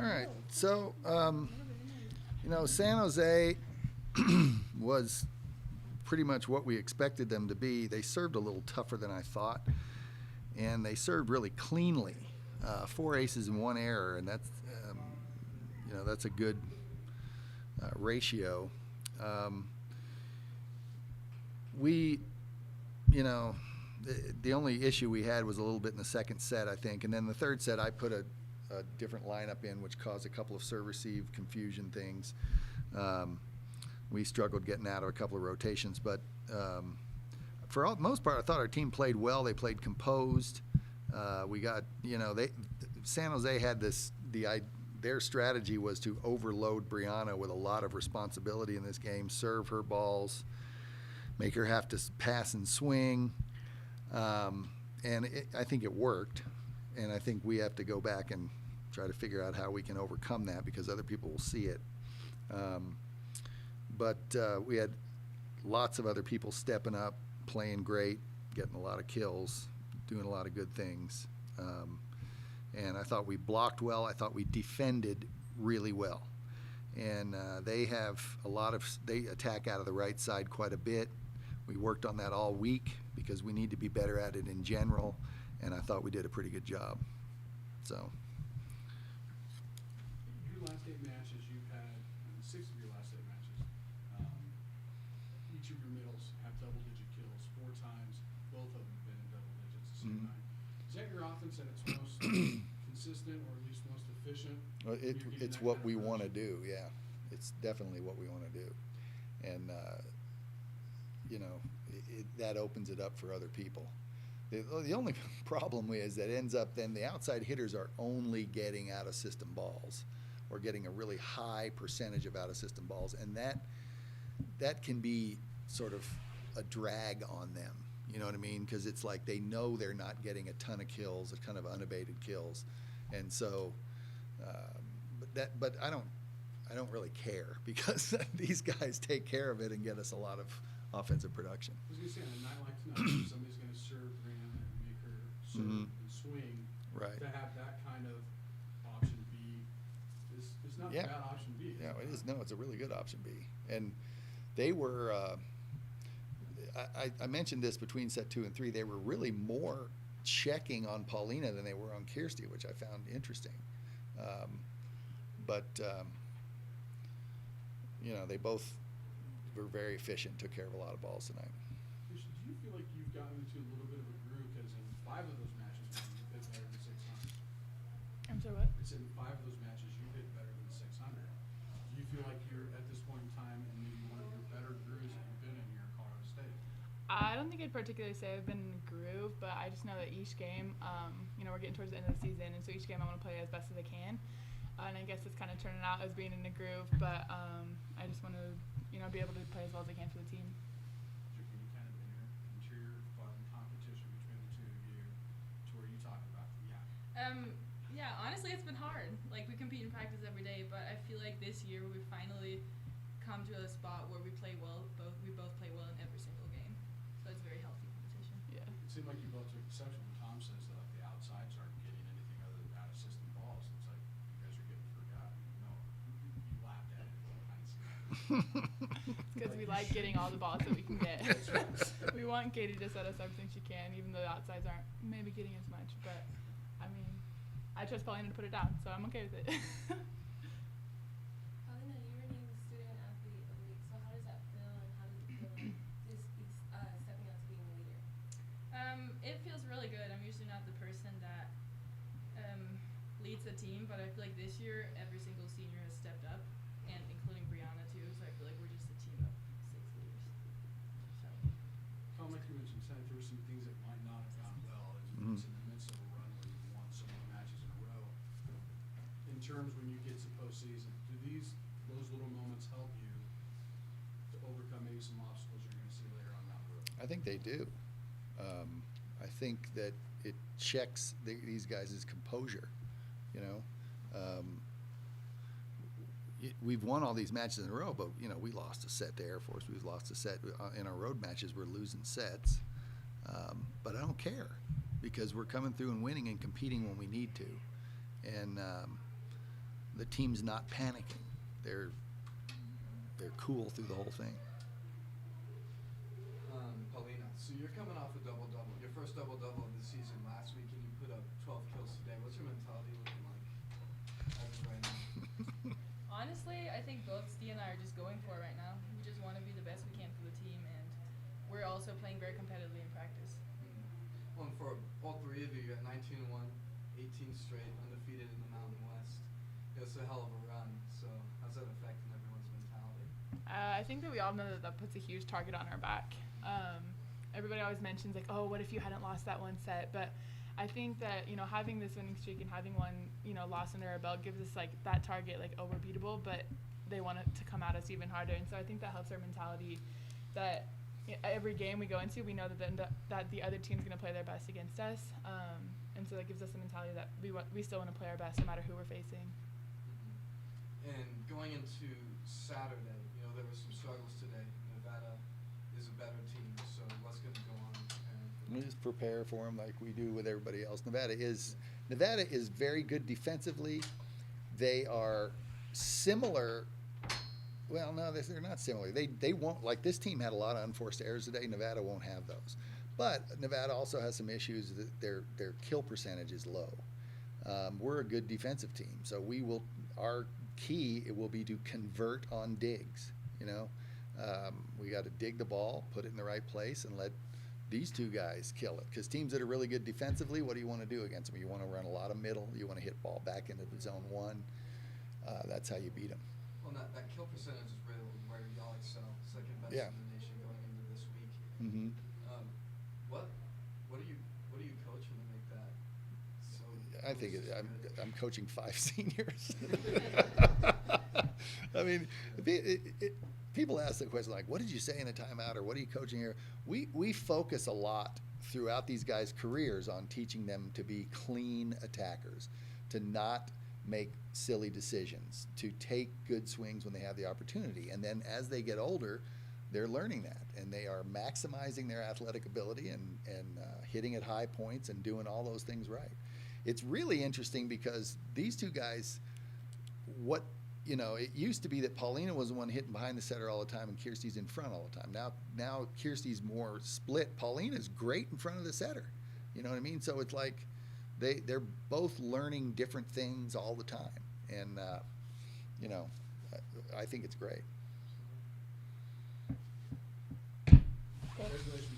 right. So, San Jose was pretty much what we expected them to be. They served a little tougher than I thought, and they served really cleanly. 4 aces and 1 error, and that's a good ratio. The only issue we had was a little bit in the second set, I think, and then the third set I put a different lineup in, which caused a couple of serve-receive confusion things. We struggled getting out of a couple of rotations, but for the most part, I thought our team played well. They played composed. San Jose had their strategy was to overload Brianna with a lot of responsibility in this game, serve her balls, make her have to pass and swing, and I think it worked, and I think we have to go back and try to figure out how we can overcome that because other people will see it. But we had lots of other people stepping up, playing great, getting a lot of kills, doing a lot of good things. And I thought we blocked well. I thought we defended really well. And they attack out of the right side quite a bit. We worked on that all week because we need to be better at it in general, and I thought we did a pretty good job. So. Your last 8 matches, you've had 6 of your last 8 matches. Each of your middles have double-digit kills 4 times. Both of them have been in double digits the same night. Is that your offense at its most consistent, or at least most efficient? Well, it's what we want to do. Yeah, it's definitely what we want to do, and that opens it up for other people. The only problem is that ends up then the outside hitters are only getting out of system balls, or getting a really high percentage of out of system balls, and that can be sort of a drag on them. You know what I mean? Because it's like they know they're not getting a ton of kills, a kind of unabated kills, and so. But I don't really care because these guys take care of it and get us a lot of offensive production. I was going to say, on a night like tonight, somebody's going to serve Brianna and make her serve and swing. Right. To have that kind of option B is not a bad option B. Yeah, it is. No, it's a really good option B. And they were, I mentioned this between set 2 and 3, they were really more checking on Paulina than they were on Kirsty, which I found interesting. They both were very efficient, took care of a lot of balls tonight. Do you feel like you've gotten into a little bit of a groove, because in 5 of those matches you hit better than 600? I'm sorry, what? It's in 5 of those matches you hit better than 600. Do you feel like you're at this point in time in maybe one of your better grooves that you've been in here at Colorado State? I don't think I'd particularly say I've been in a groove, but I just know that each game, we're getting towards the end of the season, and so each game I want to play as best as I can. And I guess it's kind of turning out as being in a groove, but I just want to, be able to play as well as I can for the team. Can you kind of enter into your fun competition between the two of you to where you talk about Yeah, honestly, it's been hard. Like, we compete in practice every day, but I feel like this year we finally come to a spot where we play well. We both play well in every single game, so it's a very healthy competition. Yeah. It seemed like you both took exception when Tom says that the outsides aren't getting anything other than out of system balls. It's like you guys are getting forgotten. No, you laughed at it when I see that. Because we like getting all the balls that we can get. We want Katie to set us everything she can, even though the outsides aren't maybe getting as much. But, I trust Paulina to put it down, so I'm okay with it. Paulina, you were named Student Athlete of the Week, so how does that feel, and how does it feel stepping out to being a leader? It feels really good. I'm usually not the person that leads the team, but I feel like this year every single senior has stepped up, and including Brianna too, so I feel like we're just a team of 6 leaders. So. Tom, like you mentioned, tonight there were some things that might not have gone well. It's in the midst of a run where you've won so many matches in a row. In terms when you get to postseason, do those little moments help you to overcome maybe some obstacles you're going to see later on down the road? I think they do. I think that it checks these guys' composure. We've won all these matches in a row, but we lost a set to Air Force. We've lost a set in our road matches. We're losing sets, but I don't care because we're coming through and winning and competing when we need to. And the team's not panicking. They're cool through the whole thing. Paulina, so you're coming off a double-double, your first double-double of the season last week, and you put up 12 kills today. What's your mentality looking like as of right now? Honestly, I think both Steve and I are just going for it right now. We just want to be the best we can for the team, and we're also playing very competitively in practice. Well, and for all three of you, you got 19-1, 18 straight, undefeated in the Mountain West. It's a hell of a run. So how's that affecting everyone's mentality? I think that we all know that that puts a huge target on our back. Everybody always mentions like, oh, what if you hadn't lost that one set? But I think that, you know, having this winning streak and having one, you know, loss under our belt gives us like that target, like, oh, we're beatable, but they want it to come at us even harder. And so I think that helps our mentality that every game we go into, we know that the other team's going to play their best against us. And so that gives us the mentality that we still want to play our best no matter who we're facing. And going into Saturday, you know, there were some struggles today. Nevada is a better team, so what's going to go on preparing for We them? just prepare for them like we do with everybody else. Nevada is very good defensively. They are similar. Well, no, they're not similar. They won't, like this team had a lot of unforced errors today. Nevada won't have those. But Nevada also has some issues that their kill percentage is low. We're a good defensive team, so our key will be to convert on digs. You know, we got to dig the ball, put it in the right place, and let these two guys kill it. Because teams that are really good defensively, what do you want to do against them? You want to run a lot of middle. You want to hit ball back into the zone one. That's how you beat them. Well, that kill percentage is really where y'all excel. Second best Yeah. in the nation going into this week. Mm-hmm. What are you coaching to make that so? I think so good? I'm coaching 5 seniors. I mean, people ask the question like, "What did you say in a timeout?" or "What are you coaching here?" We focus a lot throughout these guys' careers on teaching them to be clean attackers, to not make silly decisions, to take good swings when they have the opportunity, and then as they get older, they're learning that, and they are maximizing their athletic ability and hitting at high points and doing all those things right. It's really interesting because these two guys, it used to be that Paulina was the one hitting behind the setter all the time and Kirsty's in front all the time. Now Kirsty's more split. Paulina's great in front of the setter. You know what I mean? So it's like they're both learning different things all the time, and I think it's great. Congratulations.